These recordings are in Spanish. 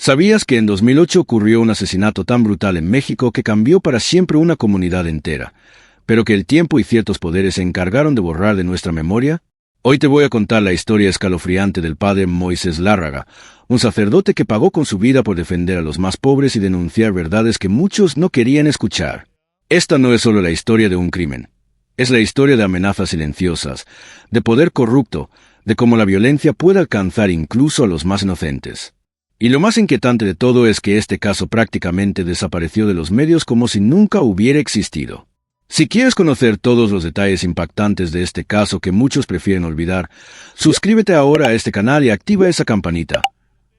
¿Sabías que en 2008 ocurrió un asesinato tan brutal en México que cambió para siempre una comunidad entera, pero que el tiempo y ciertos poderes se encargaron de borrar de nuestra memoria? Hoy te voy a contar la historia escalofriante del padre Moisés Lárraga, un sacerdote que pagó con su vida por defender a los más pobres y denunciar verdades que muchos no querían escuchar. Esta no es solo la historia de un crimen. Es la historia de amenazas silenciosas, de poder corrupto, de cómo la violencia puede alcanzar incluso a los más inocentes. Y lo más inquietante de todo es que este caso prácticamente desapareció de los medios como si nunca hubiera existido. Si quieres conocer todos los detalles impactantes de este caso que muchos prefieren olvidar, suscríbete ahora a este canal y activa esa campanita,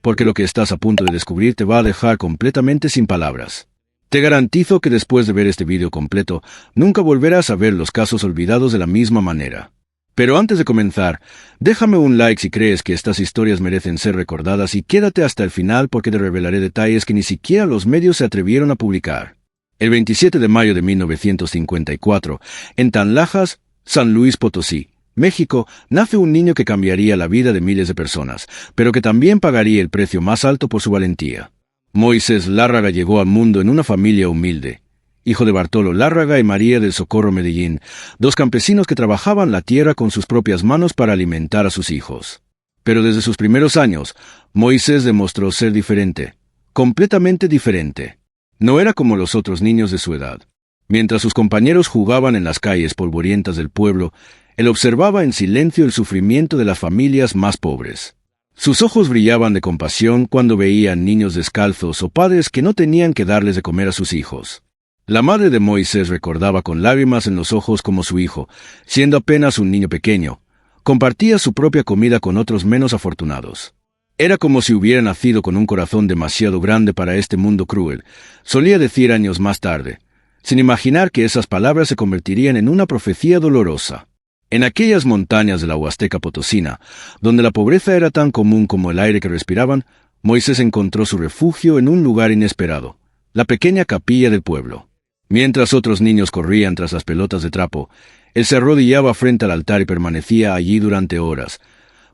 porque lo que estás a punto de descubrir te va a dejar completamente sin palabras. Te garantizo que después de ver este video completo, nunca volverás a ver los casos olvidados de la misma manera. Pero antes de comenzar, déjame un like si crees que estas historias merecen ser recordadas y quédate hasta el final porque te revelaré detalles que ni siquiera los medios se atrevieron a publicar. El 27 de mayo de 1954, en Tanlajas, San Luis Potosí, México, nace un niño que cambiaría la vida de miles de personas, pero que también pagaría el precio más alto por su valentía. Moisés Lárraga llegó al mundo en una familia humilde, hijo de Bartolo Lárraga y María del Socorro Medellín, dos campesinos que trabajaban la tierra con sus propias manos para alimentar a sus hijos. Pero desde sus primeros años, Moisés demostró ser diferente, completamente diferente. No era como los otros niños de su edad. Mientras sus compañeros jugaban en las calles polvorientas del pueblo, él observaba en silencio el sufrimiento de las familias más pobres. Sus ojos brillaban de compasión cuando veían niños descalzos o padres que no tenían que darles de comer a sus hijos. La madre de Moisés recordaba con lágrimas en los ojos cómo su hijo, siendo apenas un niño pequeño, compartía su propia comida con otros menos afortunados. Era como si hubiera nacido con un corazón demasiado grande para este mundo cruel, solía decir años más tarde, sin imaginar que esas palabras se convertirían en una profecía dolorosa. En aquellas montañas de la Huasteca Potosina, donde la pobreza era tan común como el aire que respiraban, Moisés encontró su refugio en un lugar inesperado, la pequeña capilla del pueblo. Mientras otros niños corrían tras las pelotas de trapo, él se arrodillaba frente al altar y permanecía allí durante horas,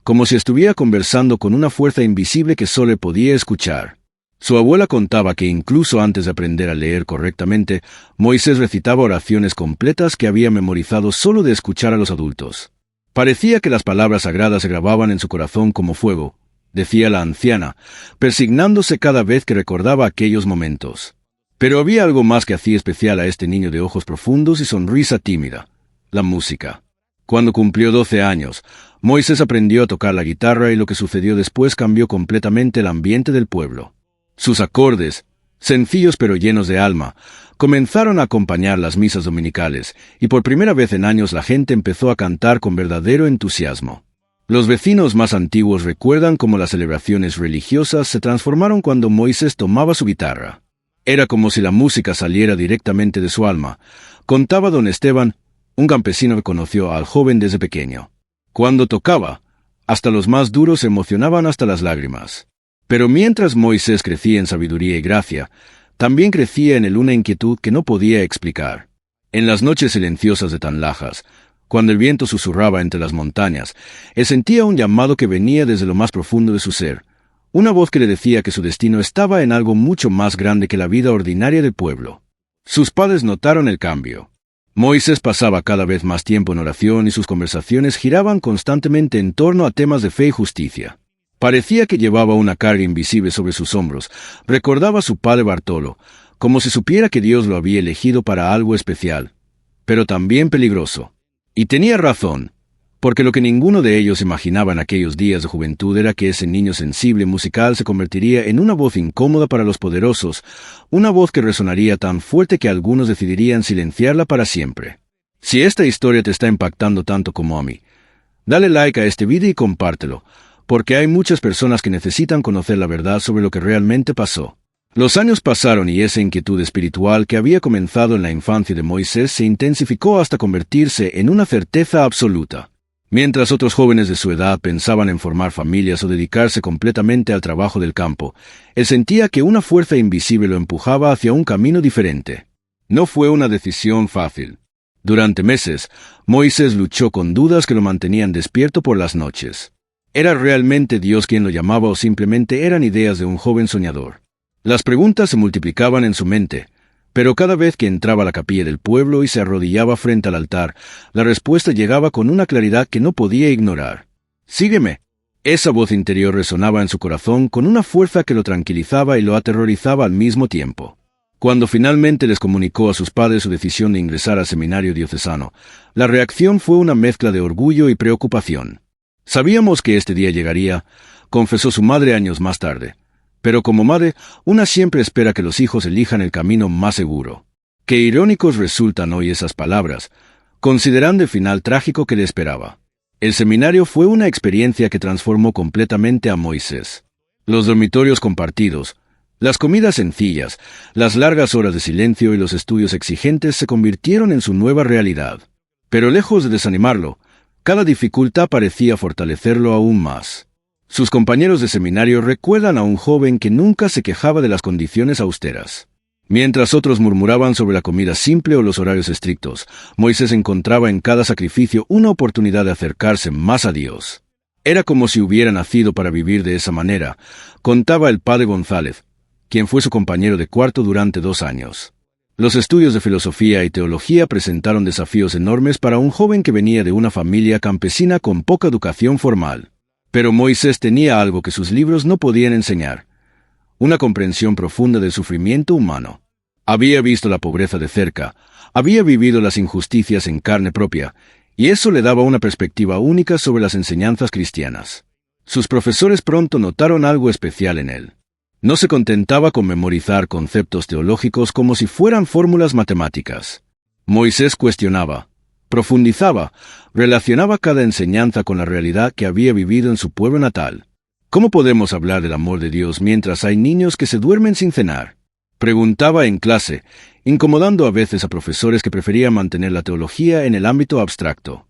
como si estuviera conversando con una fuerza invisible que solo podía escuchar. Su abuela contaba que incluso antes de aprender a leer correctamente, Moisés recitaba oraciones completas que había memorizado solo de escuchar a los adultos. Parecía que las palabras sagradas se grababan en su corazón como fuego, decía la anciana, persignándose cada vez que recordaba aquellos momentos. Pero había algo más que hacía especial a este niño de ojos profundos y sonrisa tímida: la música. Cuando cumplió 12 años, Moisés aprendió a tocar la guitarra y lo que sucedió después cambió completamente el ambiente del pueblo. Sus acordes, sencillos pero llenos de alma, comenzaron a acompañar las misas dominicales, y por primera vez en años la gente empezó a cantar con verdadero entusiasmo. Los vecinos más antiguos recuerdan cómo las celebraciones religiosas se transformaron cuando Moisés tomaba su guitarra. Era como si la música saliera directamente de su alma, contaba don Esteban, un campesino que conoció al joven desde pequeño. Cuando tocaba, hasta los más duros se emocionaban hasta las lágrimas. Pero mientras Moisés crecía en sabiduría y gracia, también crecía en él una inquietud que no podía explicar. En las noches silenciosas de Tanlajas, cuando el viento susurraba entre las montañas, él sentía un llamado que venía desde lo más profundo de su ser, una voz que le decía que su destino estaba en algo mucho más grande que la vida ordinaria del pueblo. Sus padres notaron el cambio. Moisés pasaba cada vez más tiempo en oración y sus conversaciones giraban constantemente en torno a temas de fe y justicia. Parecía que llevaba una carga invisible sobre sus hombros. Recordaba a su padre Bartolo, como si supiera que Dios lo había elegido para algo especial, pero también peligroso. Y tenía razón, porque lo que ninguno de ellos imaginaba en aquellos días de juventud era que ese niño sensible musical se convertiría en una voz incómoda para los poderosos, una voz que resonaría tan fuerte que algunos decidirían silenciarla para siempre. Si esta historia te está impactando tanto como a mí, dale like a este video y compártelo, porque hay muchas personas que necesitan conocer la verdad sobre lo que realmente pasó. Los años pasaron y esa inquietud espiritual que había comenzado en la infancia de Moisés se intensificó hasta convertirse en una certeza absoluta. Mientras otros jóvenes de su edad pensaban en formar familias o dedicarse completamente al trabajo del campo, él sentía que una fuerza invisible lo empujaba hacia un camino diferente. No fue una decisión fácil. Durante meses, Moisés luchó con dudas que lo mantenían despierto por las noches. ¿Era realmente Dios quien lo llamaba o simplemente eran ideas de un joven soñador? Las preguntas se multiplicaban en su mente, pero cada vez que entraba a la capilla del pueblo y se arrodillaba frente al altar, la respuesta llegaba con una claridad que no podía ignorar. «Sígueme». Esa voz interior resonaba en su corazón con una fuerza que lo tranquilizaba y lo aterrorizaba al mismo tiempo. Cuando finalmente les comunicó a sus padres su decisión de ingresar al seminario diocesano, la reacción fue una mezcla de orgullo y preocupación. «Sabíamos que este día llegaría», confesó su madre años más tarde. Pero como madre, una siempre espera que los hijos elijan el camino más seguro. Qué irónicos resultan hoy esas palabras, considerando el final trágico que le esperaba. El seminario fue una experiencia que transformó completamente a Moisés. Los dormitorios compartidos, las comidas sencillas, las largas horas de silencio y los estudios exigentes se convirtieron en su nueva realidad. Pero lejos de desanimarlo, cada dificultad parecía fortalecerlo aún más. Sus compañeros de seminario recuerdan a un joven que nunca se quejaba de las condiciones austeras. Mientras otros murmuraban sobre la comida simple o los horarios estrictos, Moisés encontraba en cada sacrificio una oportunidad de acercarse más a Dios. Era como si hubiera nacido para vivir de esa manera, contaba el padre González, quien fue su compañero de cuarto durante 2 años. Los estudios de filosofía y teología presentaron desafíos enormes para un joven que venía de una familia campesina con poca educación formal. Pero Moisés tenía algo que sus libros no podían enseñar: una comprensión profunda del sufrimiento humano. Había visto la pobreza de cerca, había vivido las injusticias en carne propia, y eso le daba una perspectiva única sobre las enseñanzas cristianas. Sus profesores pronto notaron algo especial en él. No se contentaba con memorizar conceptos teológicos como si fueran fórmulas matemáticas. Moisés cuestionaba, profundizaba, relacionaba cada enseñanza con la realidad que había vivido en su pueblo natal. ¿Cómo podemos hablar del amor de Dios mientras hay niños que se duermen sin cenar?, preguntaba en clase, incomodando a veces a profesores que preferían mantener la teología en el ámbito abstracto.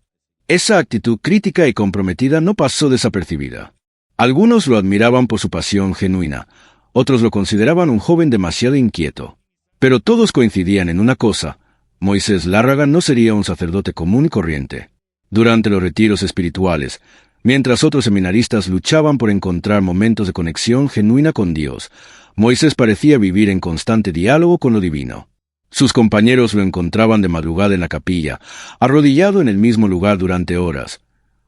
Esa actitud crítica y comprometida no pasó desapercibida. Algunos lo admiraban por su pasión genuina, otros lo consideraban un joven demasiado inquieto. Pero todos coincidían en una cosa: Moisés Lárraga no sería un sacerdote común y corriente. Durante los retiros espirituales, mientras otros seminaristas luchaban por encontrar momentos de conexión genuina con Dios, Moisés parecía vivir en constante diálogo con lo divino. Sus compañeros lo encontraban de madrugada en la capilla, arrodillado en el mismo lugar durante horas,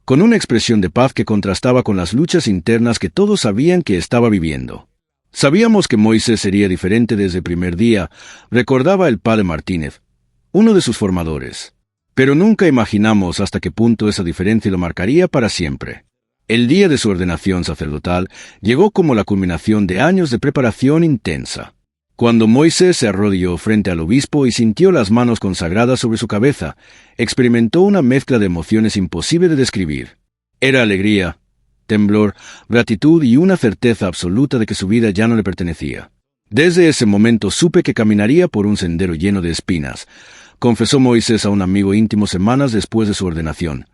con una expresión de paz que contrastaba con las luchas internas que todos sabían que estaba viviendo. Sabíamos que Moisés sería diferente desde el primer día, recordaba el padre Martínez, uno de sus formadores. Pero nunca imaginamos hasta qué punto esa diferencia lo marcaría para siempre. El día de su ordenación sacerdotal llegó como la culminación de años de preparación intensa. Cuando Moisés se arrodilló frente al obispo y sintió las manos consagradas sobre su cabeza, experimentó una mezcla de emociones imposible de describir. Era alegría, temblor, gratitud y una certeza absoluta de que su vida ya no le pertenecía. Desde ese momento supe que caminaría por un sendero lleno de espinas, confesó Moisés a un amigo íntimo semanas después de su ordenación.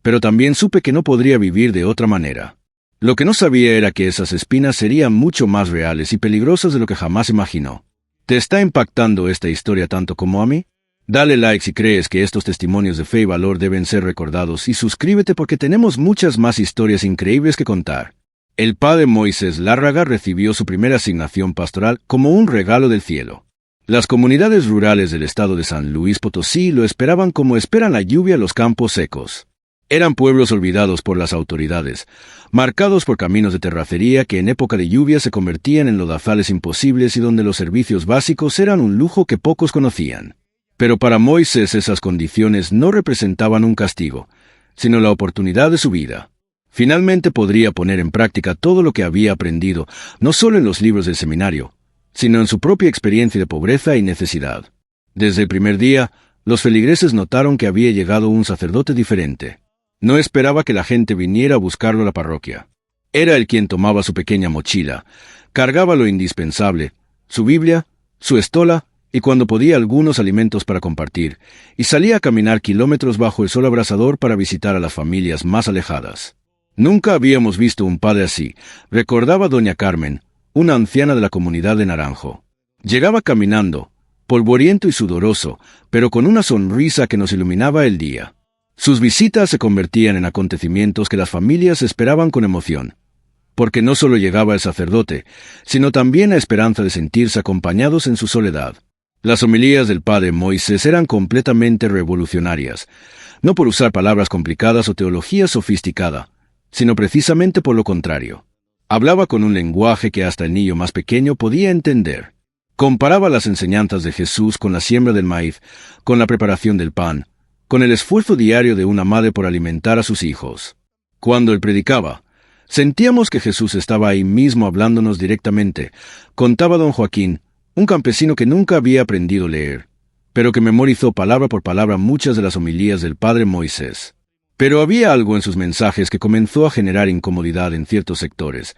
Pero también supe que no podría vivir de otra manera. Lo que no sabía era que esas espinas serían mucho más reales y peligrosas de lo que jamás imaginó. ¿Te está impactando esta historia tanto como a mí? Dale like si crees que estos testimonios de fe y valor deben ser recordados y suscríbete porque tenemos muchas más historias increíbles que contar. El padre Moisés Lárraga recibió su primera asignación pastoral como un regalo del cielo. Las comunidades rurales del estado de San Luis Potosí lo esperaban como esperan la lluvia los campos secos. Eran pueblos olvidados por las autoridades, marcados por caminos de terracería que en época de lluvia se convertían en lodazales imposibles y donde los servicios básicos eran un lujo que pocos conocían. Pero para Moisés esas condiciones no representaban un castigo, sino la oportunidad de su vida. Finalmente podría poner en práctica todo lo que había aprendido, no solo en los libros del seminario, sino en su propia experiencia de pobreza y necesidad. Desde el primer día, los feligreses notaron que había llegado un sacerdote diferente. No esperaba que la gente viniera a buscarlo a la parroquia. Era él quien tomaba su pequeña mochila, cargaba lo indispensable, su Biblia, su estola y cuando podía algunos alimentos para compartir, y salía a caminar kilómetros bajo el sol abrasador para visitar a las familias más alejadas. Nunca habíamos visto un padre así, recordaba doña Carmen, una anciana de la comunidad de Naranjo. Llegaba caminando, polvoriento y sudoroso, pero con una sonrisa que nos iluminaba el día. Sus visitas se convertían en acontecimientos que las familias esperaban con emoción, porque no solo llegaba el sacerdote, sino también la esperanza de sentirse acompañados en su soledad. Las homilías del padre Moisés eran completamente revolucionarias, no por usar palabras complicadas o teología sofisticada, sino precisamente por lo contrario. Hablaba con un lenguaje que hasta el niño más pequeño podía entender. Comparaba las enseñanzas de Jesús con la siembra del maíz, con la preparación del pan, con el esfuerzo diario de una madre por alimentar a sus hijos. Cuando él predicaba, sentíamos que Jesús estaba ahí mismo hablándonos directamente, contaba don Joaquín, un campesino que nunca había aprendido a leer, pero que memorizó palabra por palabra muchas de las homilías del padre Moisés. Pero había algo en sus mensajes que comenzó a generar incomodidad en ciertos sectores,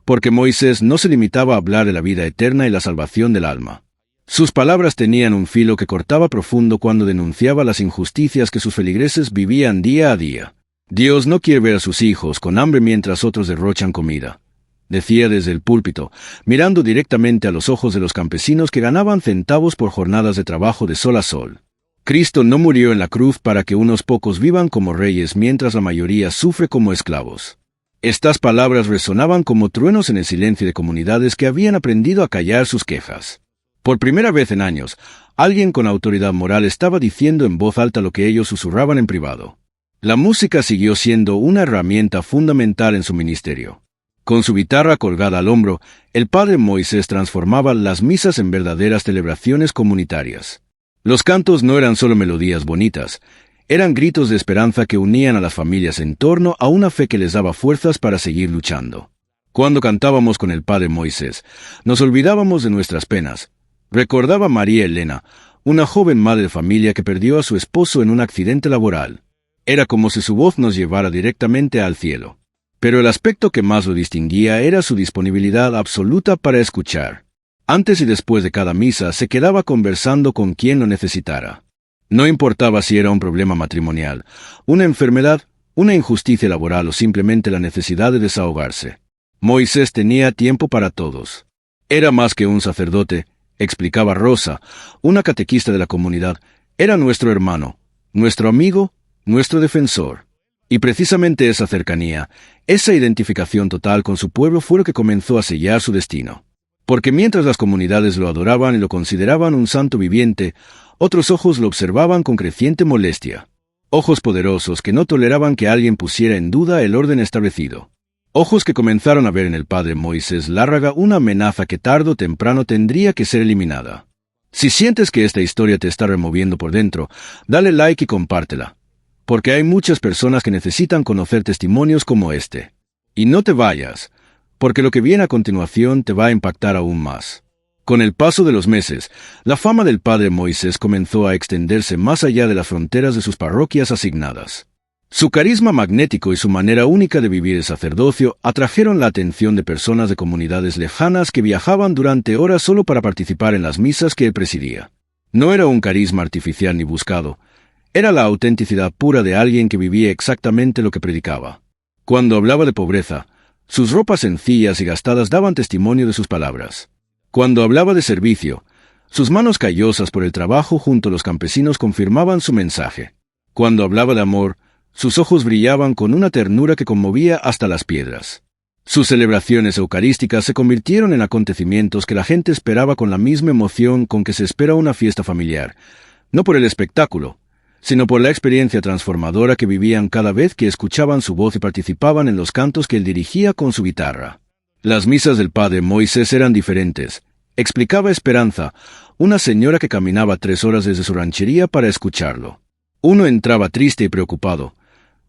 porque Moisés no se limitaba a hablar de la vida eterna y la salvación del alma. Sus palabras tenían un filo que cortaba profundo cuando denunciaba las injusticias que sus feligreses vivían día a día. Dios no quiere ver a sus hijos con hambre mientras otros derrochan comida, decía desde el púlpito, mirando directamente a los ojos de los campesinos que ganaban centavos por jornadas de trabajo de sol a sol. Cristo no murió en la cruz para que unos pocos vivan como reyes mientras la mayoría sufre como esclavos. Estas palabras resonaban como truenos en el silencio de comunidades que habían aprendido a callar sus quejas. Por primera vez en años, alguien con autoridad moral estaba diciendo en voz alta lo que ellos susurraban en privado. La música siguió siendo una herramienta fundamental en su ministerio. Con su guitarra colgada al hombro, el padre Moisés transformaba las misas en verdaderas celebraciones comunitarias. Los cantos no eran solo melodías bonitas, eran gritos de esperanza que unían a las familias en torno a una fe que les daba fuerzas para seguir luchando. Cuando cantábamos con el padre Moisés, nos olvidábamos de nuestras penas. Recordaba María Elena, una joven madre de familia que perdió a su esposo en un accidente laboral. Era como si su voz nos llevara directamente al cielo. Pero el aspecto que más lo distinguía era su disponibilidad absoluta para escuchar. Antes y después de cada misa se quedaba conversando con quien lo necesitara. No importaba si era un problema matrimonial, una enfermedad, una injusticia laboral o simplemente la necesidad de desahogarse. Moisés tenía tiempo para todos. Era más que un sacerdote, explicaba Rosa, una catequista de la comunidad. Era nuestro hermano, nuestro amigo, nuestro defensor. Y precisamente esa cercanía, esa identificación total con su pueblo fue lo que comenzó a sellar su destino. Porque mientras las comunidades lo adoraban y lo consideraban un santo viviente, otros ojos lo observaban con creciente molestia. Ojos poderosos que no toleraban que alguien pusiera en duda el orden establecido. Ojos que comenzaron a ver en el padre Moisés Lárraga una amenaza que tarde o temprano tendría que ser eliminada. Si sientes que esta historia te está removiendo por dentro, dale like y compártela. Porque hay muchas personas que necesitan conocer testimonios como este. Y no te vayas, porque lo que viene a continuación te va a impactar aún más. Con el paso de los meses, la fama del padre Moisés comenzó a extenderse más allá de las fronteras de sus parroquias asignadas. Su carisma magnético y su manera única de vivir el sacerdocio atrajeron la atención de personas de comunidades lejanas que viajaban durante horas solo para participar en las misas que él presidía. No era un carisma artificial ni buscado, era la autenticidad pura de alguien que vivía exactamente lo que predicaba. Cuando hablaba de pobreza, sus ropas sencillas y gastadas daban testimonio de sus palabras. Cuando hablaba de servicio, sus manos callosas por el trabajo junto a los campesinos confirmaban su mensaje. Cuando hablaba de amor, sus ojos brillaban con una ternura que conmovía hasta las piedras. Sus celebraciones eucarísticas se convirtieron en acontecimientos que la gente esperaba con la misma emoción con que se espera una fiesta familiar, no por el espectáculo, sino por la experiencia transformadora que vivían cada vez que escuchaban su voz y participaban en los cantos que él dirigía con su guitarra. Las misas del padre Moisés eran diferentes, explicaba Esperanza, una señora que caminaba 3 horas desde su ranchería para escucharlo. Uno entraba triste y preocupado,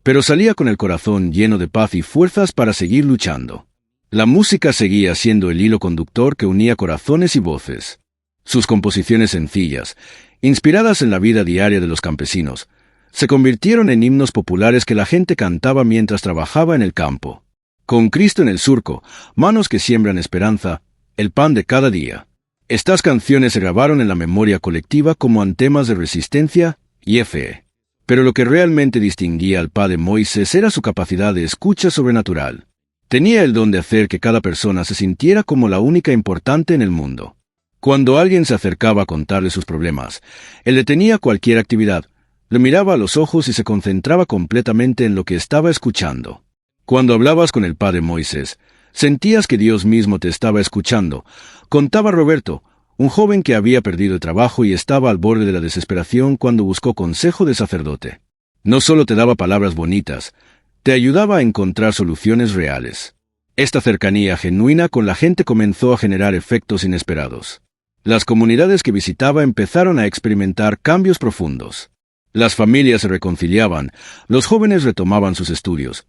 pero salía con el corazón lleno de paz y fuerzas para seguir luchando. La música seguía siendo el hilo conductor que unía corazones y voces. Sus composiciones sencillas, inspiradas en la vida diaria de los campesinos, se convirtieron en himnos populares que la gente cantaba mientras trabajaba en el campo. Con Cristo en el surco, manos que siembran esperanza, el pan de cada día. Estas canciones se grabaron en la memoria colectiva como antemas de resistencia y fe. Pero lo que realmente distinguía al padre Moisés era su capacidad de escucha sobrenatural. Tenía el don de hacer que cada persona se sintiera como la única importante en el mundo. Cuando alguien se acercaba a contarle sus problemas, él detenía cualquier actividad, Le miraba a los ojos y se concentraba completamente en lo que estaba escuchando. Cuando hablabas con el padre Moisés, sentías que Dios mismo te estaba escuchando, contaba Roberto, un joven que había perdido el trabajo y estaba al borde de la desesperación cuando buscó consejo de sacerdote. No solo te daba palabras bonitas, te ayudaba a encontrar soluciones reales. Esta cercanía genuina con la gente comenzó a generar efectos inesperados. Las comunidades que visitaba empezaron a experimentar cambios profundos. Las familias se reconciliaban, los jóvenes retomaban sus estudios.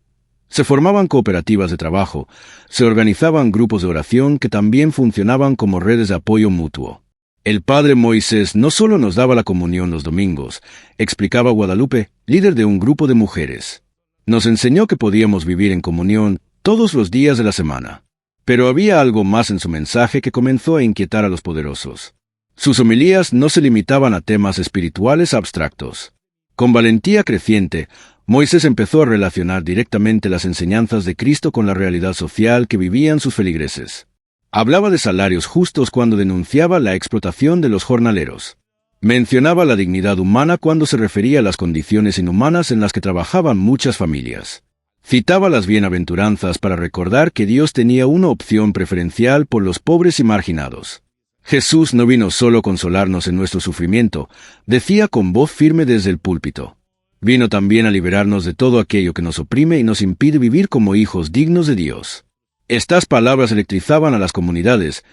Se formaban cooperativas de trabajo, se organizaban grupos de oración que también funcionaban como redes de apoyo mutuo. El padre Moisés no solo nos daba la comunión los domingos, explicaba Guadalupe, líder de un grupo de mujeres. Nos enseñó que podíamos vivir en comunión todos los días de la semana. Pero había algo más en su mensaje que comenzó a inquietar a los poderosos. Sus homilías no se limitaban a temas espirituales abstractos. Con valentía creciente, Moisés empezó a relacionar directamente las enseñanzas de Cristo con la realidad social que vivían sus feligreses. Hablaba de salarios justos cuando denunciaba la explotación de los jornaleros. Mencionaba la dignidad humana cuando se refería a las condiciones inhumanas en las que trabajaban muchas familias. Citaba las bienaventuranzas para recordar que Dios tenía una opción preferencial por los pobres y marginados. Jesús no vino solo a consolarnos en nuestro sufrimiento, decía con voz firme desde el púlpito. Vino también a liberarnos de todo aquello que nos oprime y nos impide vivir como hijos dignos de Dios. Estas palabras electrizaban a las comunidades,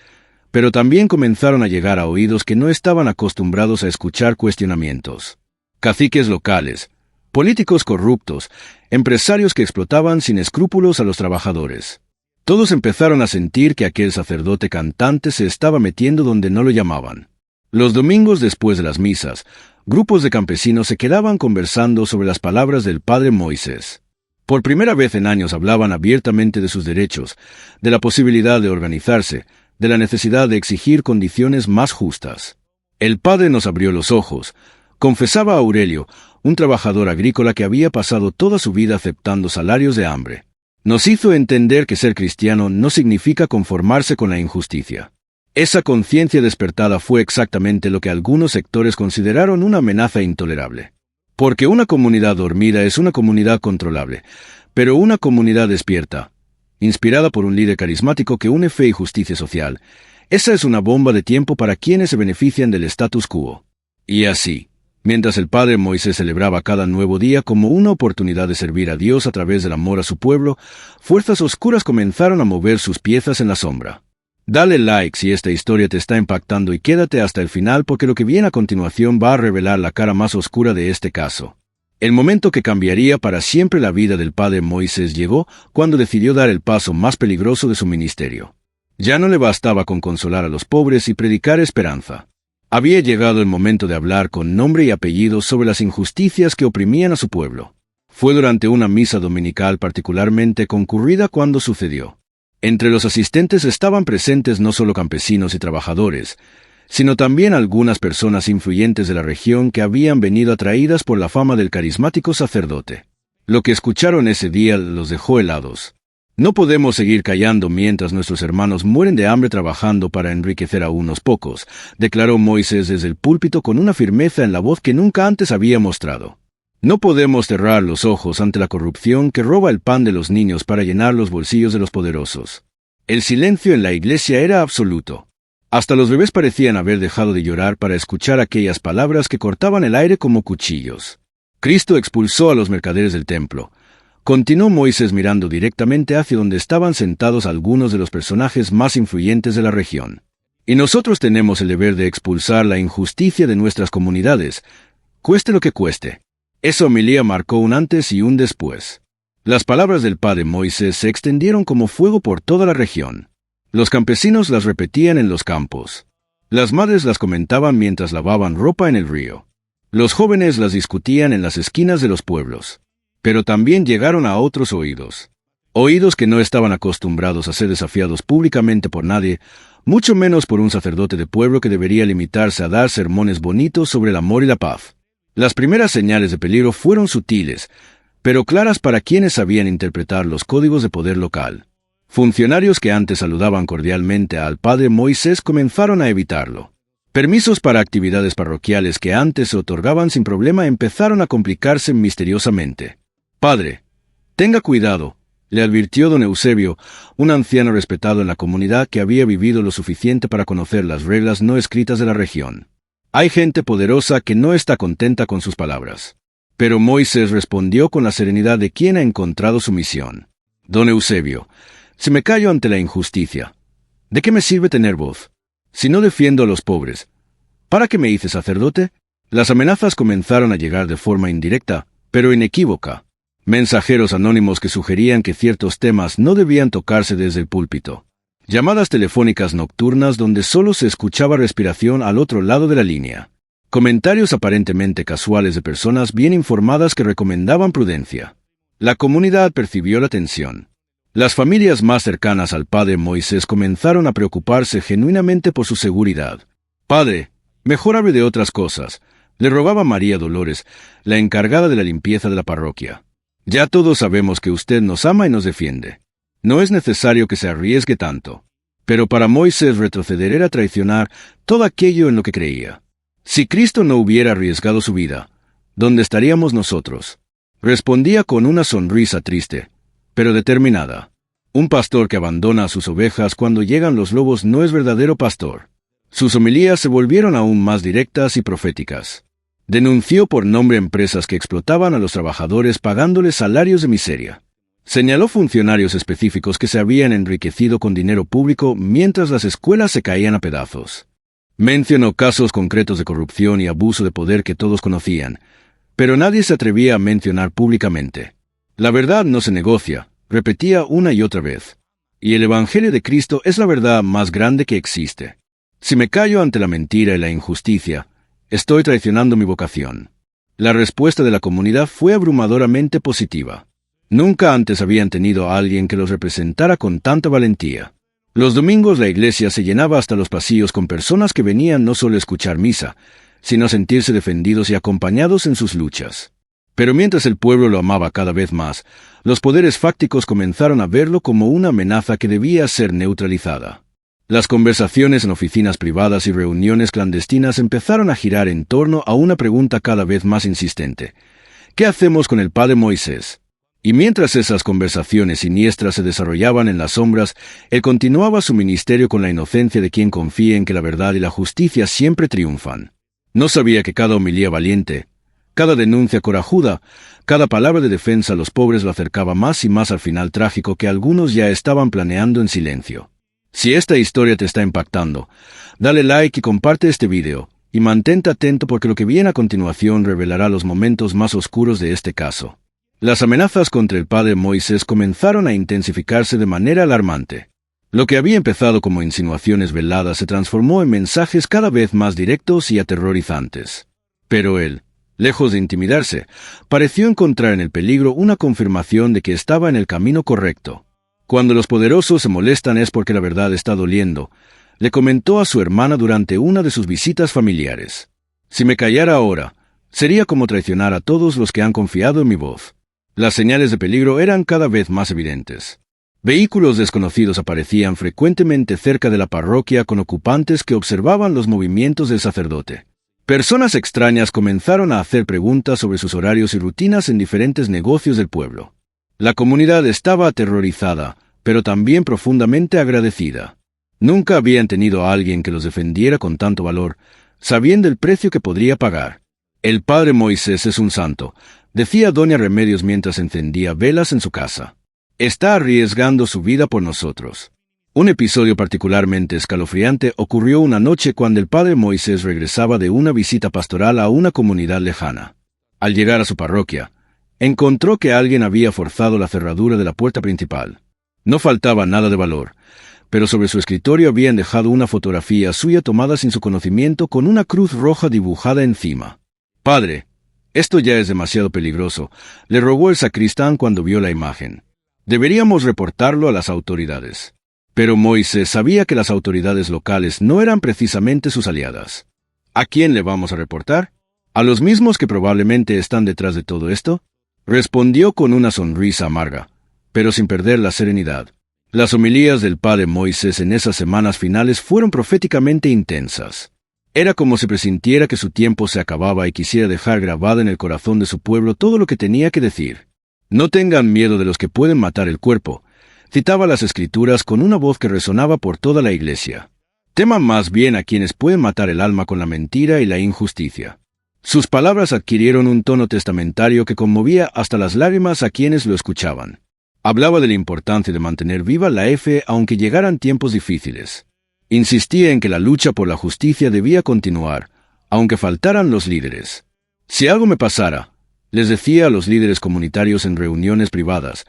pero también comenzaron a llegar a oídos que no estaban acostumbrados a escuchar cuestionamientos. Caciques locales, políticos corruptos, empresarios que explotaban sin escrúpulos a los trabajadores. Todos empezaron a sentir que aquel sacerdote cantante se estaba metiendo donde no lo llamaban. Los domingos después de las misas, grupos de campesinos se quedaban conversando sobre las palabras del padre Moisés. Por primera vez en años hablaban abiertamente de sus derechos, de la posibilidad de organizarse, de la necesidad de exigir condiciones más justas. El padre nos abrió los ojos, confesaba a Aurelio, un trabajador agrícola que había pasado toda su vida aceptando salarios de hambre. Nos hizo entender que ser cristiano no significa conformarse con la injusticia. Esa conciencia despertada fue exactamente lo que algunos sectores consideraron una amenaza intolerable. Porque una comunidad dormida es una comunidad controlable, pero una comunidad despierta, inspirada por un líder carismático que une fe y justicia social, esa es una bomba de tiempo para quienes se benefician del status quo. Y así, mientras el padre Moisés celebraba cada nuevo día como una oportunidad de servir a Dios a través del amor a su pueblo, fuerzas oscuras comenzaron a mover sus piezas en la sombra. Dale like si esta historia te está impactando y quédate hasta el final porque lo que viene a continuación va a revelar la cara más oscura de este caso. El momento que cambiaría para siempre la vida del padre Moisés llegó cuando decidió dar el paso más peligroso de su ministerio. Ya no le bastaba con consolar a los pobres y predicar esperanza. Había llegado el momento de hablar con nombre y apellido sobre las injusticias que oprimían a su pueblo. Fue durante una misa dominical particularmente concurrida cuando sucedió. Entre los asistentes estaban presentes no solo campesinos y trabajadores, sino también algunas personas influyentes de la región que habían venido atraídas por la fama del carismático sacerdote. Lo que escucharon ese día los dejó helados. No podemos seguir callando mientras nuestros hermanos mueren de hambre trabajando para enriquecer a unos pocos, declaró Moisés desde el púlpito con una firmeza en la voz que nunca antes había mostrado. No podemos cerrar los ojos ante la corrupción que roba el pan de los niños para llenar los bolsillos de los poderosos. El silencio en la iglesia era absoluto. Hasta los bebés parecían haber dejado de llorar para escuchar aquellas palabras que cortaban el aire como cuchillos. Cristo expulsó a los mercaderes del templo. Continuó Moisés mirando directamente hacia donde estaban sentados algunos de los personajes más influyentes de la región. Y nosotros tenemos el deber de expulsar la injusticia de nuestras comunidades, cueste lo que cueste. Esa homilía marcó un antes y un después. Las palabras del padre Moisés se extendieron como fuego por toda la región. Los campesinos las repetían en los campos. Las madres las comentaban mientras lavaban ropa en el río. Los jóvenes las discutían en las esquinas de los pueblos. Pero también llegaron a otros oídos. Oídos que no estaban acostumbrados a ser desafiados públicamente por nadie, mucho menos por un sacerdote de pueblo que debería limitarse a dar sermones bonitos sobre el amor y la paz. Las primeras señales de peligro fueron sutiles, pero claras para quienes sabían interpretar los códigos de poder local. Funcionarios que antes saludaban cordialmente al padre Moisés comenzaron a evitarlo. Permisos para actividades parroquiales que antes se otorgaban sin problema empezaron a complicarse misteriosamente. Padre, tenga cuidado, le advirtió don Eusebio, un anciano respetado en la comunidad que había vivido lo suficiente para conocer las reglas no escritas de la región. Hay gente poderosa que no está contenta con sus palabras. Pero Moisés respondió con la serenidad de quien ha encontrado su misión. Don Eusebio, si me callo ante la injusticia, ¿de qué me sirve tener voz? Si no defiendo a los pobres, ¿para qué me hice sacerdote? Las amenazas comenzaron a llegar de forma indirecta, pero inequívoca. Mensajeros anónimos que sugerían que ciertos temas no debían tocarse desde el púlpito. Llamadas telefónicas nocturnas donde solo se escuchaba respiración al otro lado de la línea. Comentarios aparentemente casuales de personas bien informadas que recomendaban prudencia. La comunidad percibió la tensión. Las familias más cercanas al padre Moisés comenzaron a preocuparse genuinamente por su seguridad. «Padre, mejor hable de otras cosas», le rogaba María Dolores, la encargada de la limpieza de la parroquia. «Ya todos sabemos que usted nos ama y nos defiende. No es necesario que se arriesgue tanto». Pero para Moisés retroceder era traicionar todo aquello en lo que creía. Si Cristo no hubiera arriesgado su vida, ¿dónde estaríamos nosotros? Respondía con una sonrisa triste, pero determinada. Un pastor que abandona a sus ovejas cuando llegan los lobos no es verdadero pastor. Sus homilías se volvieron aún más directas y proféticas. Denunció por nombre empresas que explotaban a los trabajadores pagándoles salarios de miseria. Señaló funcionarios específicos que se habían enriquecido con dinero público mientras las escuelas se caían a pedazos. Mencionó casos concretos de corrupción y abuso de poder que todos conocían, pero nadie se atrevía a mencionar públicamente. La verdad no se negocia, repetía una y otra vez. Y el Evangelio de Cristo es la verdad más grande que existe. Si me callo ante la mentira y la injusticia, estoy traicionando mi vocación. La respuesta de la comunidad fue abrumadoramente positiva. Nunca antes habían tenido a alguien que los representara con tanta valentía. Los domingos la iglesia se llenaba hasta los pasillos con personas que venían no solo a escuchar misa, sino a sentirse defendidos y acompañados en sus luchas. Pero mientras el pueblo lo amaba cada vez más, los poderes fácticos comenzaron a verlo como una amenaza que debía ser neutralizada. Las conversaciones en oficinas privadas y reuniones clandestinas empezaron a girar en torno a una pregunta cada vez más insistente. ¿Qué hacemos con el padre Moisés? Y mientras esas conversaciones siniestras se desarrollaban en las sombras, él continuaba su ministerio con la inocencia de quien confía en que la verdad y la justicia siempre triunfan. No sabía que cada homilía valiente, cada denuncia corajuda, cada palabra de defensa a los pobres lo acercaba más y más al final trágico que algunos ya estaban planeando en silencio. Si esta historia te está impactando, dale like y comparte este video, y mantente atento porque lo que viene a continuación revelará los momentos más oscuros de este caso. Las amenazas contra el padre Moisés comenzaron a intensificarse de manera alarmante. Lo que había empezado como insinuaciones veladas se transformó en mensajes cada vez más directos y aterrorizantes. Pero él, lejos de intimidarse, pareció encontrar en el peligro una confirmación de que estaba en el camino correcto. Cuando los poderosos se molestan es porque la verdad está doliendo, le comentó a su hermana durante una de sus visitas familiares. Si me callara ahora, sería como traicionar a todos los que han confiado en mi voz. Las señales de peligro eran cada vez más evidentes. Vehículos desconocidos aparecían frecuentemente cerca de la parroquia con ocupantes que observaban los movimientos del sacerdote. Personas extrañas comenzaron a hacer preguntas sobre sus horarios y rutinas en diferentes negocios del pueblo. La comunidad estaba aterrorizada, pero también profundamente agradecida. Nunca habían tenido a alguien que los defendiera con tanto valor, sabiendo el precio que podría pagar. El padre Moisés es un santo, decía doña Remedios mientras encendía velas en su casa. Está arriesgando su vida por nosotros. Un episodio particularmente escalofriante ocurrió una noche cuando el padre Moisés regresaba de una visita pastoral a una comunidad lejana. Al llegar a su parroquia, encontró que alguien había forzado la cerradura de la puerta principal. No faltaba nada de valor, pero sobre su escritorio habían dejado una fotografía suya tomada sin su conocimiento con una cruz roja dibujada encima. «Padre, esto ya es demasiado peligroso», le rogó el sacristán cuando vio la imagen. «Deberíamos reportarlo a las autoridades». Pero Moisés sabía que las autoridades locales no eran precisamente sus aliadas. ¿A quién le vamos a reportar? ¿A los mismos que probablemente están detrás de todo esto? Respondió con una sonrisa amarga, pero sin perder la serenidad. Las homilías del padre Moisés en esas semanas finales fueron proféticamente intensas. Era como si presintiera que su tiempo se acababa y quisiera dejar grabado en el corazón de su pueblo todo lo que tenía que decir. No tengan miedo de los que pueden matar el cuerpo, citaba las Escrituras con una voz que resonaba por toda la iglesia. Teman más bien a quienes pueden matar el alma con la mentira y la injusticia. Sus palabras adquirieron un tono testamentario que conmovía hasta las lágrimas a quienes lo escuchaban. Hablaba de la importancia de mantener viva la fe aunque llegaran tiempos difíciles. Insistía en que la lucha por la justicia debía continuar, aunque faltaran los líderes. Si algo me pasara, les decía a los líderes comunitarios en reuniones privadas,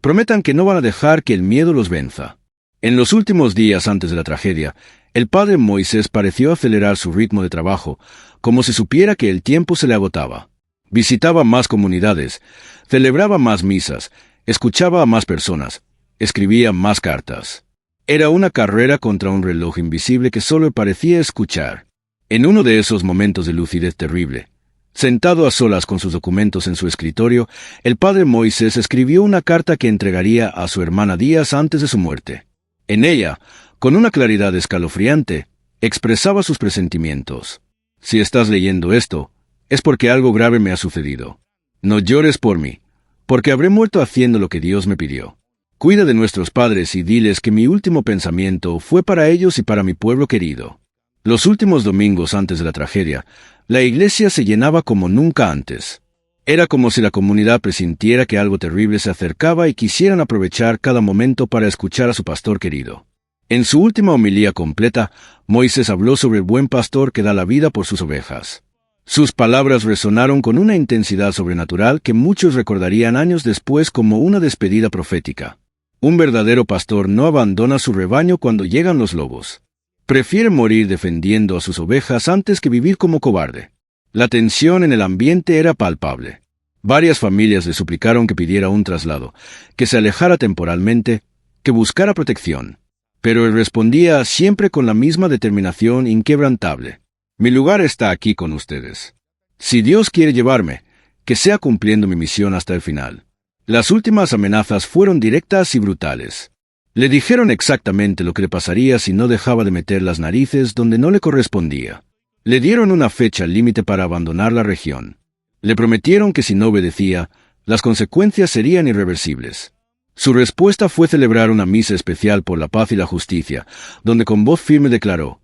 prometan que no van a dejar que el miedo los venza. En los últimos días antes de la tragedia, el padre Moisés pareció acelerar su ritmo de trabajo, como si supiera que el tiempo se le agotaba. Visitaba más comunidades, celebraba más misas, escuchaba a más personas, escribía más cartas. Era una carrera contra un reloj invisible que solo parecía escuchar. En uno de esos momentos de lucidez terrible, sentado a solas con sus documentos en su escritorio, el padre Moisés escribió una carta que entregaría a su hermana días antes de su muerte. En ella, con una claridad escalofriante, expresaba sus presentimientos. Si estás leyendo esto, es porque algo grave me ha sucedido. No llores por mí, porque habré muerto haciendo lo que Dios me pidió. Cuida de nuestros padres y diles que mi último pensamiento fue para ellos y para mi pueblo querido. Los últimos domingos antes de la tragedia, la iglesia se llenaba como nunca antes. Era como si la comunidad presintiera que algo terrible se acercaba y quisieran aprovechar cada momento para escuchar a su pastor querido. En su última homilía completa, Moisés habló sobre el buen pastor que da la vida por sus ovejas. Sus palabras resonaron con una intensidad sobrenatural que muchos recordarían años después como una despedida profética. Un verdadero pastor no abandona su rebaño cuando llegan los lobos. Prefiere morir defendiendo a sus ovejas antes que vivir como cobarde. La tensión en el ambiente era palpable. Varias familias le suplicaron que pidiera un traslado, que se alejara temporalmente, que buscara protección. Pero él respondía siempre con la misma determinación inquebrantable. Mi lugar está aquí con ustedes. Si Dios quiere llevarme, que sea cumpliendo mi misión hasta el final. Las últimas amenazas fueron directas y brutales. Le dijeron exactamente lo que le pasaría si no dejaba de meter las narices donde no le correspondía. Le dieron una fecha límite para abandonar la región. Le prometieron que si no obedecía, las consecuencias serían irreversibles. Su respuesta fue celebrar una misa especial por la paz y la justicia, donde con voz firme declaró: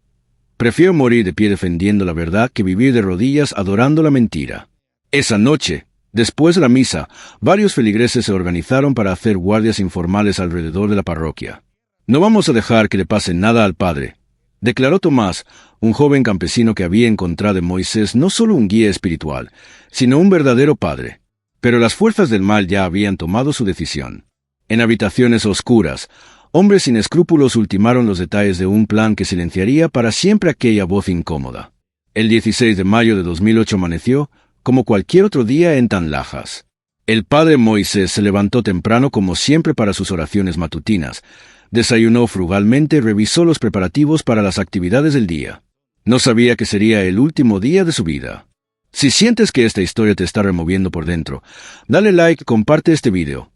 «Prefiero morir de pie defendiendo la verdad que vivir de rodillas adorando la mentira». Esa noche, después de la misa, varios feligreses se organizaron para hacer guardias informales alrededor de la parroquia. «No vamos a dejar que le pase nada al padre», declaró Tomás, un joven campesino que había encontrado en Moisés no solo un guía espiritual, sino un verdadero padre. Pero las fuerzas del mal ya habían tomado su decisión. En habitaciones oscuras, hombres sin escrúpulos ultimaron los detalles de un plan que silenciaría para siempre aquella voz incómoda. El 16 de mayo de 2008 amaneció, como cualquier otro día en Tanlajas. El padre Moisés se levantó temprano como siempre para sus oraciones matutinas, desayunó frugalmente y revisó los preparativos para las actividades del día. No sabía que sería el último día de su vida. Si sientes que esta historia te está removiendo por dentro, dale like y comparte este video,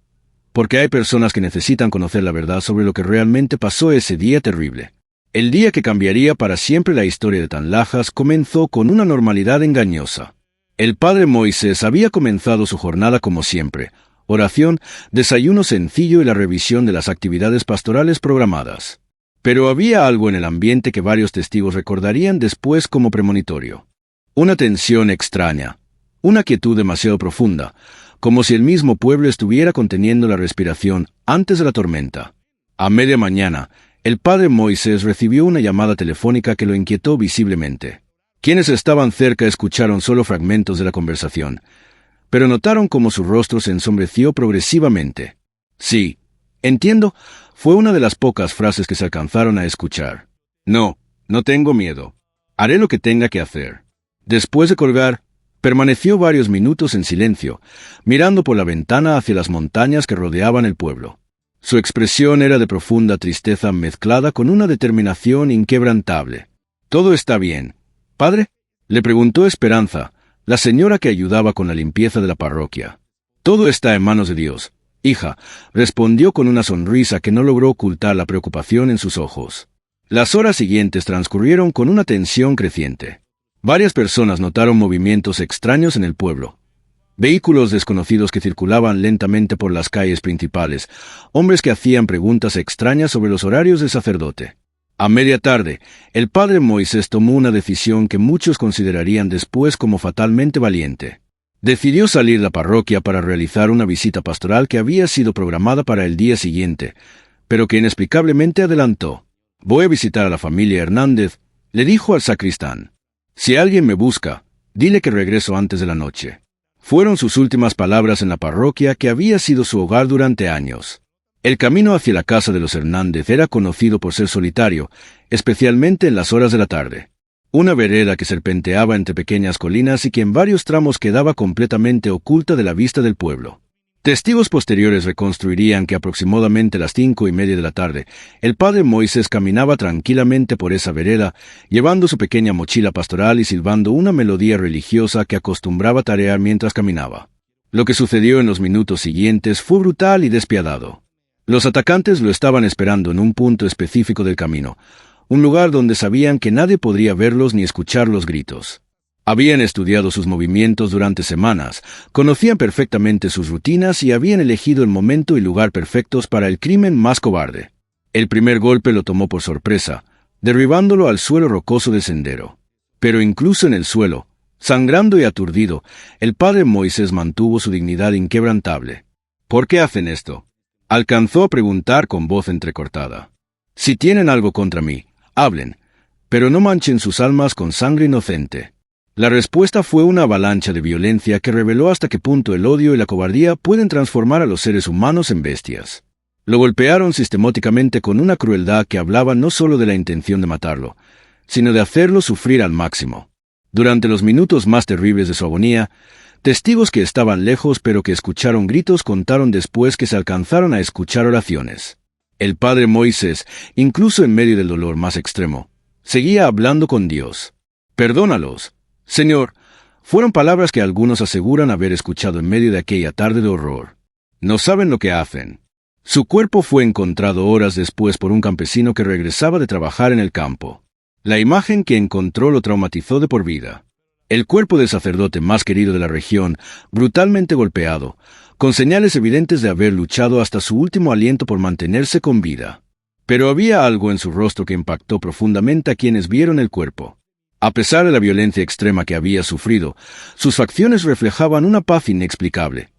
porque hay personas que necesitan conocer la verdad sobre lo que realmente pasó ese día terrible. El día que cambiaría para siempre la historia de Tanlajas comenzó con una normalidad engañosa. El padre Moisés había comenzado su jornada como siempre: oración, desayuno sencillo y la revisión de las actividades pastorales programadas. Pero había algo en el ambiente que varios testigos recordarían después como premonitorio. Una tensión extraña, una quietud demasiado profunda, como si el mismo pueblo estuviera conteniendo la respiración antes de la tormenta. A media mañana, el padre Moisés recibió una llamada telefónica que lo inquietó visiblemente. Quienes estaban cerca escucharon solo fragmentos de la conversación, pero notaron cómo su rostro se ensombreció progresivamente. «Sí, entiendo», fue una de las pocas frases que se alcanzaron a escuchar. «No, no tengo miedo. Haré lo que tenga que hacer». Después de colgar, permaneció varios minutos en silencio, mirando por la ventana hacia las montañas que rodeaban el pueblo. Su expresión era de profunda tristeza mezclada con una determinación inquebrantable. «¿Todo está bien, padre?», le preguntó Esperanza, la señora que ayudaba con la limpieza de la parroquia. «Todo está en manos de Dios, hija», respondió con una sonrisa que no logró ocultar la preocupación en sus ojos. Las horas siguientes transcurrieron con una tensión creciente. Varias personas notaron movimientos extraños en el pueblo. Vehículos desconocidos que circulaban lentamente por las calles principales, hombres que hacían preguntas extrañas sobre los horarios del sacerdote. A media tarde, el padre Moisés tomó una decisión que muchos considerarían después como fatalmente valiente. Decidió salir de la parroquia para realizar una visita pastoral que había sido programada para el día siguiente, pero que inexplicablemente adelantó. «Voy a visitar a la familia Hernández», le dijo al sacristán. «Si alguien me busca, dile que regreso antes de la noche». Fueron sus últimas palabras en la parroquia que había sido su hogar durante años. El camino hacia la casa de los Hernández era conocido por ser solitario, especialmente en las horas de la tarde. Una vereda que serpenteaba entre pequeñas colinas y que en varios tramos quedaba completamente oculta de la vista del pueblo. Testigos posteriores reconstruirían que aproximadamente a las 5:30 de la tarde, el padre Moisés caminaba tranquilamente por esa vereda, llevando su pequeña mochila pastoral y silbando una melodía religiosa que acostumbraba tarear mientras caminaba. Lo que sucedió en los minutos siguientes fue brutal y despiadado. Los atacantes lo estaban esperando en un punto específico del camino, un lugar donde sabían que nadie podría verlos ni escuchar los gritos. Habían estudiado sus movimientos durante semanas, conocían perfectamente sus rutinas y habían elegido el momento y lugar perfectos para el crimen más cobarde. El primer golpe lo tomó por sorpresa, derribándolo al suelo rocoso del sendero. Pero incluso en el suelo, sangrando y aturdido, el padre Moisés mantuvo su dignidad inquebrantable. «¿Por qué hacen esto?», alcanzó a preguntar con voz entrecortada. «Si tienen algo contra mí, hablen, pero no manchen sus almas con sangre inocente». La respuesta fue una avalancha de violencia que reveló hasta qué punto el odio y la cobardía pueden transformar a los seres humanos en bestias. Lo golpearon sistemáticamente con una crueldad que hablaba no solo de la intención de matarlo, sino de hacerlo sufrir al máximo. Durante los minutos más terribles de su agonía, testigos que estaban lejos pero que escucharon gritos contaron después que se alcanzaron a escuchar oraciones. El padre Moisés, incluso en medio del dolor más extremo, seguía hablando con Dios. «Perdónalos, Señor», fueron palabras que algunos aseguran haber escuchado en medio de aquella tarde de horror. No saben lo que hacen. Su cuerpo fue encontrado horas después por un campesino que regresaba de trabajar en el campo. La imagen que encontró lo traumatizó de por vida. El cuerpo del sacerdote más querido de la región, brutalmente golpeado, con señales evidentes de haber luchado hasta su último aliento por mantenerse con vida. Pero había algo en su rostro que impactó profundamente a quienes vieron el cuerpo. A pesar de la violencia extrema que había sufrido, sus facciones reflejaban una paz inexplicable,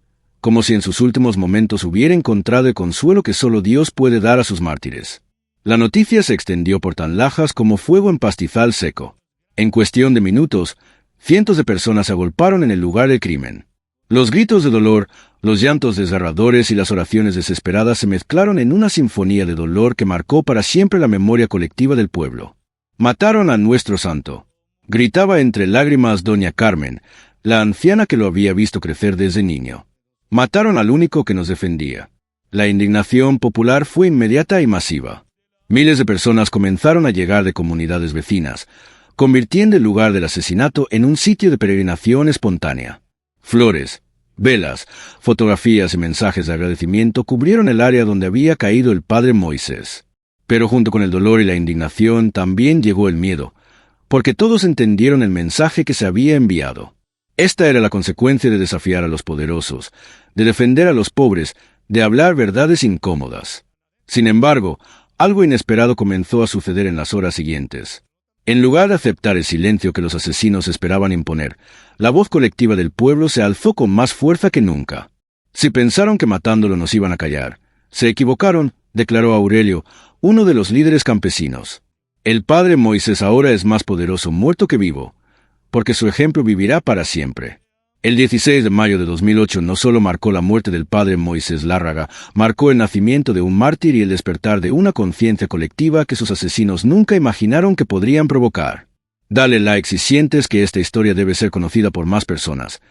como si en sus últimos momentos hubiera encontrado el consuelo que solo Dios puede dar a sus mártires. La noticia se extendió por tan lajas como fuego en pastizal seco. En cuestión de minutos, cientos de personas se agolparon en el lugar del crimen. Los gritos de dolor, los llantos desgarradores y las oraciones desesperadas se mezclaron en una sinfonía de dolor que marcó para siempre la memoria colectiva del pueblo. «Mataron a nuestro santo», gritaba entre lágrimas doña Carmen, la anciana que lo había visto crecer desde niño. «Mataron al único que nos defendía». La indignación popular fue inmediata y masiva. Miles de personas comenzaron a llegar de comunidades vecinas, convirtiendo el lugar del asesinato en un sitio de peregrinación espontánea. Flores, velas, fotografías y mensajes de agradecimiento cubrieron el área donde había caído el padre Moisés. Pero junto con el dolor y la indignación también llegó el miedo, porque todos entendieron el mensaje que se había enviado. Esta era la consecuencia de desafiar a los poderosos, de defender a los pobres, de hablar verdades incómodas. Sin embargo, algo inesperado comenzó a suceder en las horas siguientes. En lugar de aceptar el silencio que los asesinos esperaban imponer, la voz colectiva del pueblo se alzó con más fuerza que nunca. Si pensaron que matándolo nos iban a callar, se equivocaron, declaró Aurelio, uno de los líderes campesinos. El padre Moisés ahora es más poderoso muerto que vivo, porque su ejemplo vivirá para siempre. El 16 de mayo de 2008 no solo marcó la muerte del padre Moisés Lárraga, marcó el nacimiento de un mártir y el despertar de una conciencia colectiva que sus asesinos nunca imaginaron que podrían provocar. Dale like si sientes que esta historia debe ser conocida por más personas.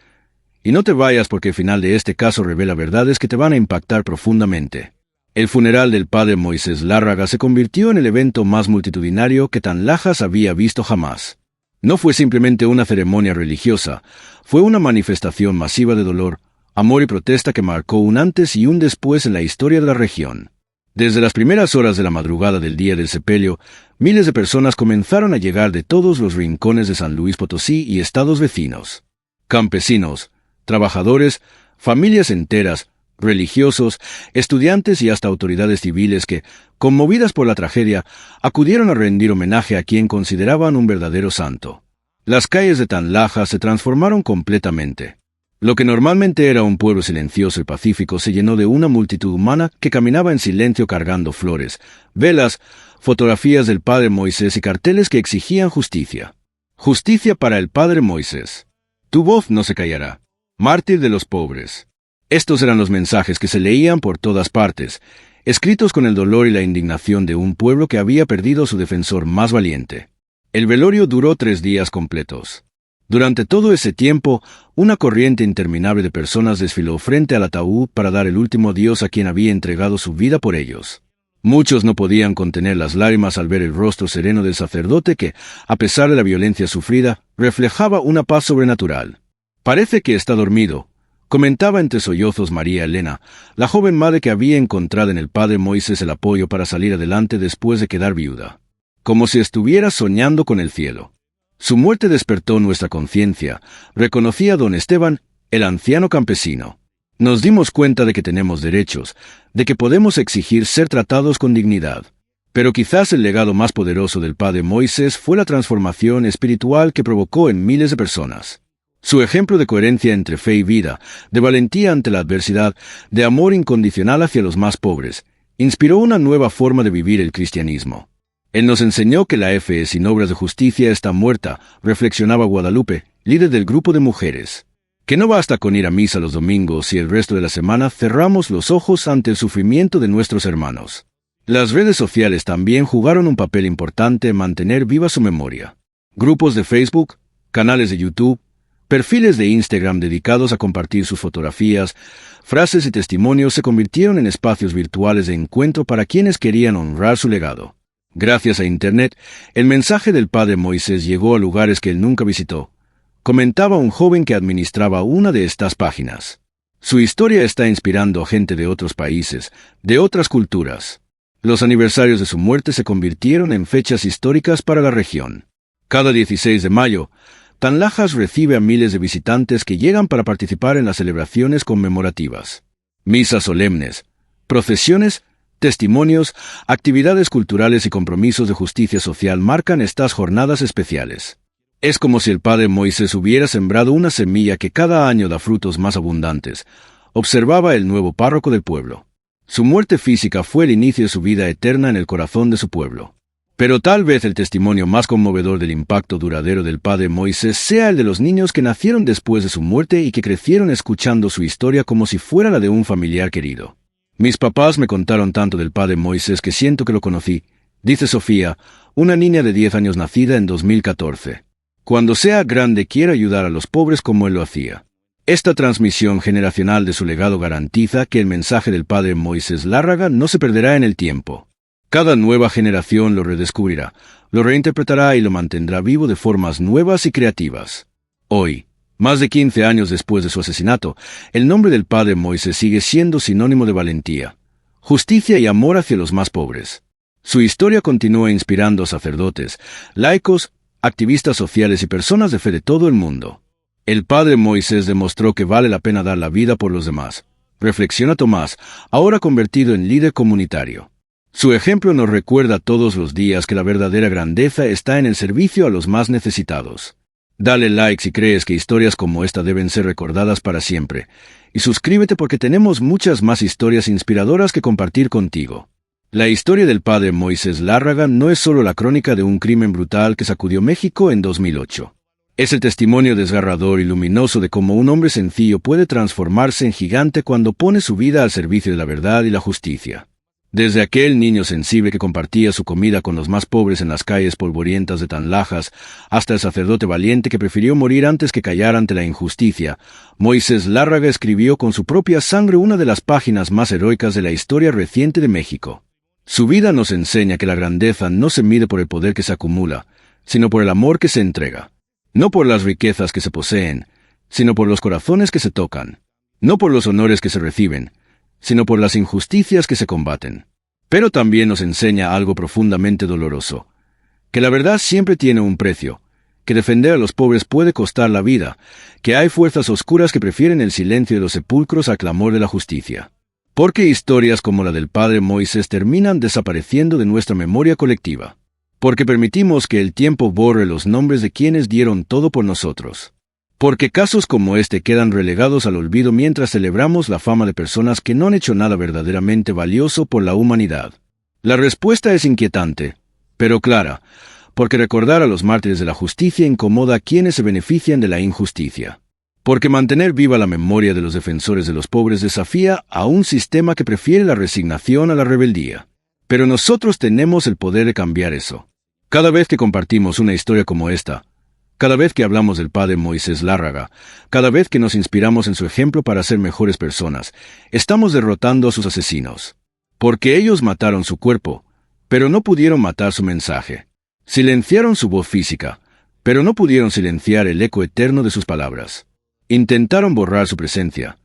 Y no te vayas porque el final de este caso revela verdades que te van a impactar profundamente. El funeral del padre Moisés Lárraga se convirtió en el evento más multitudinario que Tan Lajas había visto jamás. No fue simplemente una ceremonia religiosa, fue una manifestación masiva de dolor, amor y protesta que marcó un antes y un después en la historia de la región. Desde las primeras horas de la madrugada del día del sepelio, miles de personas comenzaron a llegar de todos los rincones de San Luis Potosí y estados vecinos. Campesinos, trabajadores, familias enteras, religiosos, estudiantes y hasta autoridades civiles que, conmovidas por la tragedia, acudieron a rendir homenaje a quien consideraban un verdadero santo. Las calles de Tanlajas se transformaron completamente. Lo que normalmente era un pueblo silencioso y pacífico se llenó de una multitud humana que caminaba en silencio cargando flores, velas, fotografías del Padre Moisés y carteles que exigían justicia. Justicia para el Padre Moisés. Tu voz no se callará. Mártir de los pobres. Estos eran los mensajes que se leían por todas partes, escritos con el dolor y la indignación de un pueblo que había perdido a su defensor más valiente. El velorio duró 3 días completos. Durante todo ese tiempo, una corriente interminable de personas desfiló frente al ataúd para dar el último adiós a quien había entregado su vida por ellos. Muchos no podían contener las lágrimas al ver el rostro sereno del sacerdote que, a pesar de la violencia sufrida, reflejaba una paz sobrenatural. «Parece que está dormido», comentaba entre sollozos María Elena, la joven madre que había encontrado en el Padre Moisés el apoyo para salir adelante después de quedar viuda. Como si estuviera soñando con el cielo. Su muerte despertó nuestra conciencia, reconocía don Esteban, el anciano campesino. Nos dimos cuenta de que tenemos derechos, de que podemos exigir ser tratados con dignidad. Pero quizás el legado más poderoso del Padre Moisés fue la transformación espiritual que provocó en miles de personas. Su ejemplo de coherencia entre fe y vida, de valentía ante la adversidad, de amor incondicional hacia los más pobres, inspiró una nueva forma de vivir el cristianismo. Él nos enseñó que la fe sin obras de justicia está muerta, reflexionaba Guadalupe, líder del grupo de mujeres. Que no basta con ir a misa los domingos y el resto de la semana cerramos los ojos ante el sufrimiento de nuestros hermanos. Las redes sociales también jugaron un papel importante en mantener viva su memoria. Grupos de Facebook, canales de YouTube, perfiles de Instagram dedicados a compartir sus fotografías, frases y testimonios se convirtieron en espacios virtuales de encuentro para quienes querían honrar su legado. Gracias a Internet, el mensaje del Padre Moisés llegó a lugares que él nunca visitó. Comentaba un joven que administraba una de estas páginas. Su historia está inspirando a gente de otros países, de otras culturas. Los aniversarios de su muerte se convirtieron en fechas históricas para la región. Cada 16 de mayo, Tanlajas recibe a miles de visitantes que llegan para participar en las celebraciones conmemorativas. Misas solemnes, procesiones, testimonios, actividades culturales y compromisos de justicia social marcan estas jornadas especiales. Es como si el Padre Moisés hubiera sembrado una semilla que cada año da frutos más abundantes, observaba el nuevo párroco del pueblo. Su muerte física fue el inicio de su vida eterna en el corazón de su pueblo. Pero tal vez el testimonio más conmovedor del impacto duradero del Padre Moisés sea el de los niños que nacieron después de su muerte y que crecieron escuchando su historia como si fuera la de un familiar querido. Mis papás me contaron tanto del Padre Moisés que siento que lo conocí, dice Sofía, una niña de 10 años nacida en 2014. Cuando sea grande quiero ayudar a los pobres como él lo hacía. Esta transmisión generacional de su legado garantiza que el mensaje del Padre Moisés Lárraga no se perderá en el tiempo. Cada nueva generación lo redescubrirá, lo reinterpretará y lo mantendrá vivo de formas nuevas y creativas. Hoy, más de 15 años después de su asesinato, el nombre del Padre Moisés sigue siendo sinónimo de valentía, justicia y amor hacia los más pobres. Su historia continúa inspirando a sacerdotes, laicos, activistas sociales y personas de fe de todo el mundo. El Padre Moisés demostró que vale la pena dar la vida por los demás. Reflexiona Tomás, ahora convertido en líder comunitario. Su ejemplo nos recuerda todos los días que la verdadera grandeza está en el servicio a los más necesitados. Dale like si crees que historias como esta deben ser recordadas para siempre. Y suscríbete porque tenemos muchas más historias inspiradoras que compartir contigo. La historia del Padre Moisés Lárraga no es solo la crónica de un crimen brutal que sacudió México en 2008. Es el testimonio desgarrador y luminoso de cómo un hombre sencillo puede transformarse en gigante cuando pone su vida al servicio de la verdad y la justicia. Desde aquel niño sensible que compartía su comida con los más pobres en las calles polvorientas de Tanlajas, hasta el sacerdote valiente que prefirió morir antes que callar ante la injusticia, Moisés Lárraga escribió con su propia sangre una de las páginas más heroicas de la historia reciente de México. Su vida nos enseña que la grandeza no se mide por el poder que se acumula, sino por el amor que se entrega. No por las riquezas que se poseen, sino por los corazones que se tocan. No por los honores que se reciben, sino por las injusticias que se combaten. Pero también nos enseña algo profundamente doloroso. que la verdad siempre tiene un precio, que defender a los pobres puede costar la vida, que hay fuerzas oscuras que prefieren el silencio de los sepulcros al clamor de la justicia. Porque historias como la del padre Moisés terminan desapareciendo de nuestra memoria colectiva. Porque permitimos que el tiempo borre los nombres de quienes dieron todo por nosotros. Porque casos como este quedan relegados al olvido mientras celebramos la fama de personas que no han hecho nada verdaderamente valioso por la humanidad. La respuesta es inquietante, pero clara, porque recordar a los mártires de la justicia incomoda a quienes se benefician de la injusticia. Porque mantener viva la memoria de los defensores de los pobres desafía a un sistema que prefiere la resignación a la rebeldía. Pero nosotros tenemos el poder de cambiar eso. Cada vez que compartimos una historia como esta, cada vez que hablamos del padre Moisés Lárraga, cada vez que nos inspiramos en su ejemplo para ser mejores personas, estamos derrotando a sus asesinos. Porque ellos mataron su cuerpo, pero no pudieron matar su mensaje. Silenciaron su voz física, pero no pudieron silenciar el eco eterno de sus palabras. Intentaron borrar su presencia,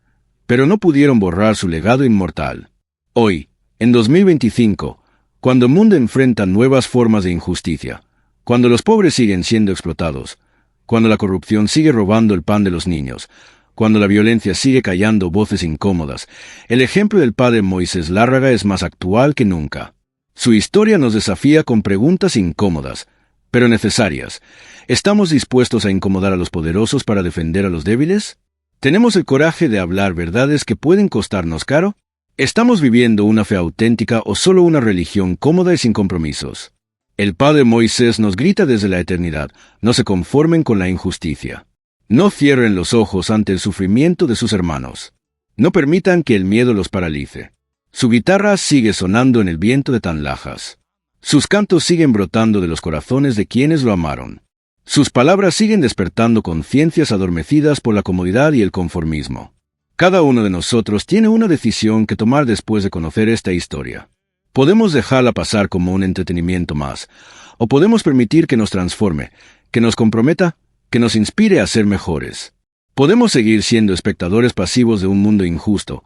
pero no pudieron borrar su legado inmortal. Hoy, en 2025, cuando el mundo enfrenta nuevas formas de injusticia, cuando los pobres siguen siendo explotados, cuando la corrupción sigue robando el pan de los niños, cuando la violencia sigue callando voces incómodas, el ejemplo del padre Moisés Lárraga es más actual que nunca. Su historia nos desafía con preguntas incómodas, pero necesarias. ¿Estamos dispuestos a incomodar a los poderosos para defender a los débiles? ¿Tenemos el coraje de hablar verdades que pueden costarnos caro? ¿Estamos viviendo una fe auténtica o solo una religión cómoda y sin compromisos? El padre Moisés nos grita desde la eternidad: no se conformen con la injusticia. No cierren los ojos ante el sufrimiento de sus hermanos. No permitan que el miedo los paralice. Su guitarra sigue sonando en el viento de Tanlajas. Sus cantos siguen brotando de los corazones de quienes lo amaron. Sus palabras siguen despertando conciencias adormecidas por la comodidad y el conformismo. Cada uno de nosotros tiene una decisión que tomar después de conocer esta historia. Podemos dejarla pasar como un entretenimiento más, o podemos permitir que nos transforme, que nos comprometa, que nos inspire a ser mejores. Podemos seguir siendo espectadores pasivos de un mundo injusto,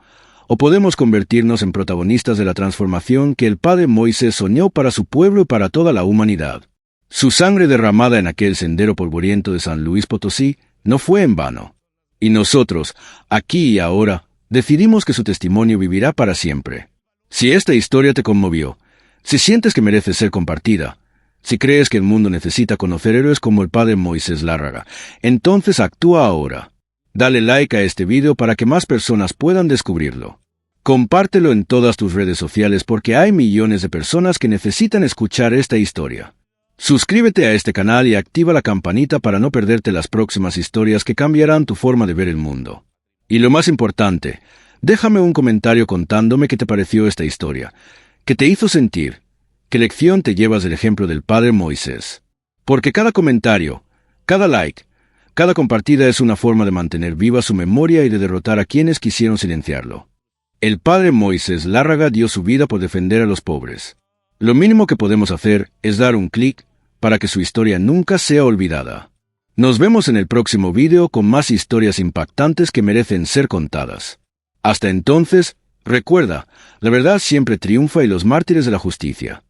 o podemos convertirnos en protagonistas de la transformación que el padre Moisés soñó para su pueblo y para toda la humanidad. Su sangre derramada en aquel sendero polvoriento de San Luis Potosí no fue en vano. Y nosotros, aquí y ahora, decidimos que su testimonio vivirá para siempre. Si esta historia te conmovió, si sientes que merece ser compartida, si crees que el mundo necesita conocer héroes como el padre Moisés Lárraga, entonces actúa ahora. Dale like a este video para que más personas puedan descubrirlo. Compártelo en todas tus redes sociales porque hay millones de personas que necesitan escuchar esta historia. Suscríbete a este canal y activa la campanita para no perderte las próximas historias que cambiarán tu forma de ver el mundo. Y lo más importante, déjame un comentario contándome qué te pareció esta historia, qué te hizo sentir, qué lección te llevas del ejemplo del padre Moisés. Porque cada comentario, cada like, cada compartida es una forma de mantener viva su memoria y de derrotar a quienes quisieron silenciarlo. El padre Moisés Lárraga dio su vida por defender a los pobres. Lo mínimo que podemos hacer es dar un clic para que su historia nunca sea olvidada. Nos vemos en el próximo video con más historias impactantes que merecen ser contadas. Hasta entonces, recuerda, la verdad siempre triunfa y los mártires de la justicia